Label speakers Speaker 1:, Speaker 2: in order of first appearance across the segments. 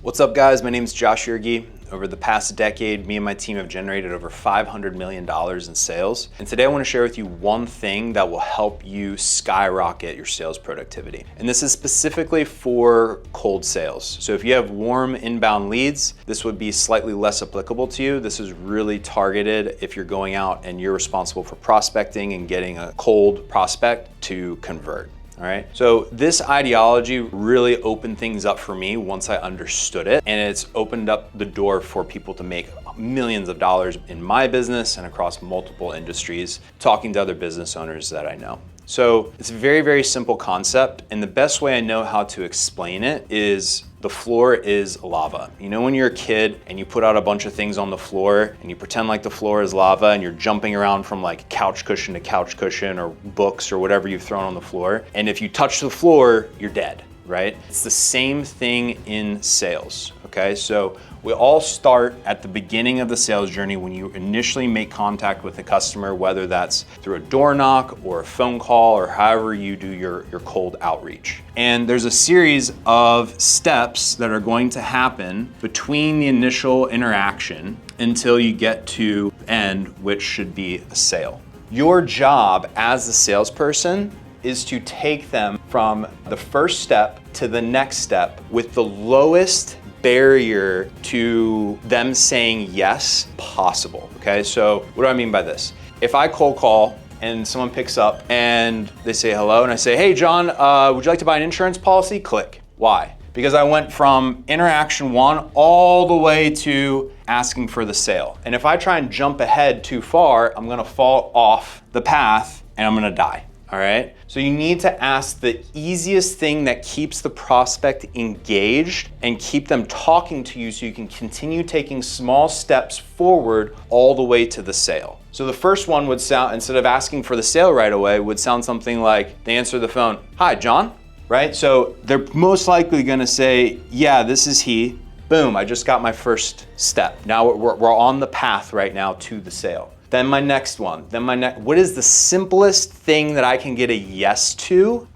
Speaker 1: What's up, guys? My name is Josh Yergi. Over the past decade, me and my team have generated over $500 million in sales. And today I want to share with you one thing that will help you skyrocket your sales productivity. And this is specifically for cold sales. So if you have warm inbound leads, this would be slightly less applicable to you. This is really targeted if you're going out and you're responsible for prospecting and getting a cold prospect to convert. All right, so this ideology really opened things up for me once I understood it, and it's opened up the door for people to make millions of dollars in my business and across multiple industries, talking to other business owners that I know. So it's a very, very simple concept, and the best way I know how to explain it is the floor is lava. You know when you're a kid and you put out a bunch of things on the floor and you pretend like the floor is lava and you're jumping around from like couch cushion to couch cushion or books or whatever you've thrown on the floor, and if you touch the floor, you're dead, right? It's the same thing in sales, okay? So we all start at the beginning of the sales journey when you initially make contact with a customer, whether that's through a door knock or a phone call or however you do your cold outreach. And there's a series of steps that are going to happen between the initial interaction until you get to end, which should be a sale. Your job as a salesperson is to take them from the first step to the next step with the lowest barrier to them saying yes possible, okay? So what do I mean by this? If I cold call and someone picks up and they say hello and I say, hey John, would you like to buy an insurance policy? Click. Why? Because I went from interaction one all the way to asking for the sale. And if I try and jump ahead too far, I'm gonna fall off the path and I'm gonna die. All right, so you need to ask the easiest thing that keeps the prospect engaged and keep them talking to you so you can continue taking small steps forward all the way to the sale. So the first one would sound, instead of asking for the sale right away, would sound something like they answer the phone, hi, John, right? So they're most likely gonna say, yeah, this is he. Boom, I just got my first step. Now we're on the path right now to the sale. Then my next one, what is the simplest thing that I can get a yes to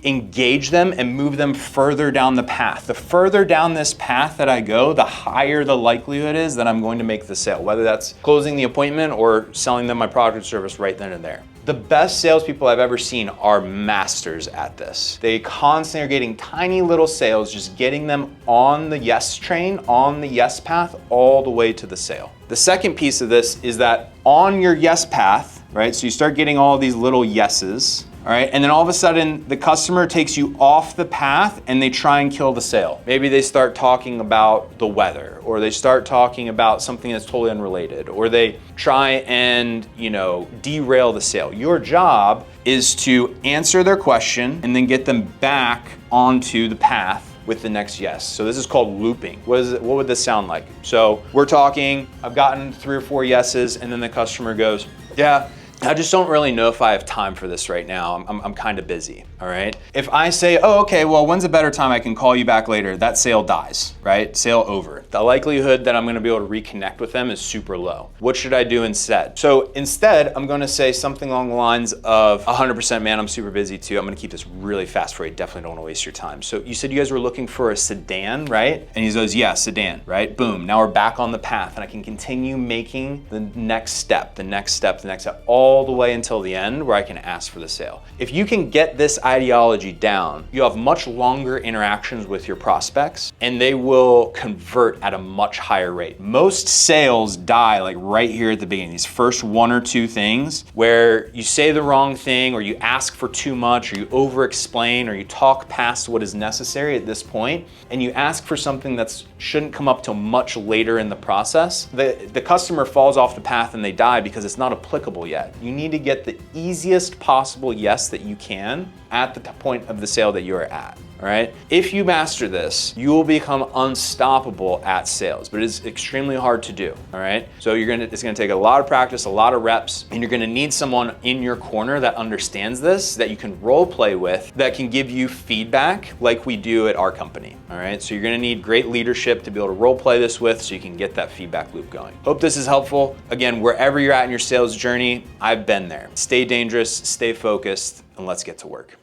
Speaker 1: engage them and move them further down the path? The further down this path that I go, the higher the likelihood is that I'm going to make the sale, whether that's closing the appointment or selling them my product or service right then and there. The best salespeople I've ever seen are masters at this. They constantly are getting tiny little sales, just getting them on the yes train, on the yes path, all the way to the sale. The second piece of this is that on your yes path, right? So you start getting all of these little yeses, all right? And then all of a sudden the customer takes you off the path and they try and kill the sale. Maybe they start talking about the weather, or they start talking about something that's totally unrelated, or they try and, derail the sale. Your job is to answer their question and then get them back onto the path with the next yes. So this is called looping. What would this sound like? So we're talking, I've gotten 3 or 4 yeses, and then the customer goes, yeah, I just don't really know if I have time for this right now. I'm kind of busy, all right? If I say, oh, okay, well, when's a better time I can call you back later? That sale dies, right? Sale over. The likelihood that I'm gonna be able to reconnect with them is super low. What should I do instead? So instead, I'm gonna say something along the lines of 100%, man, I'm super busy too. I'm gonna keep this really fast for you. Definitely don't wanna waste your time. So you said you guys were looking for a sedan, right? And he goes, yeah, sedan, right? Boom, now we're back on the path and I can continue making the next step, all the way until the end where I can ask for the sale. If you can get this ideology down, you have much longer interactions with your prospects and they will convert at a much higher rate. Most sales die like right here at the beginning, these first 1 or 2 things where you say the wrong thing or you ask for too much or you over explain or you talk past what is necessary at this point and you ask for something that shouldn't come up till much later in the process. The customer falls off the path and they die because it's not applicable yet. You need to get the easiest possible yes that you can at the point of the sale that you're at, all right? If you master this, you will become unstoppable at sales, but it is extremely hard to do, all right? So it's gonna take a lot of practice, a lot of reps, and you're gonna need someone in your corner that understands this, that you can role play with, that can give you feedback like we do at our company, all right? So you're gonna need great leadership to be able to role play this with so you can get that feedback loop going. Hope this is helpful. Again, wherever you're at in your sales journey, I've been there. Stay dangerous, stay focused, and let's get to work.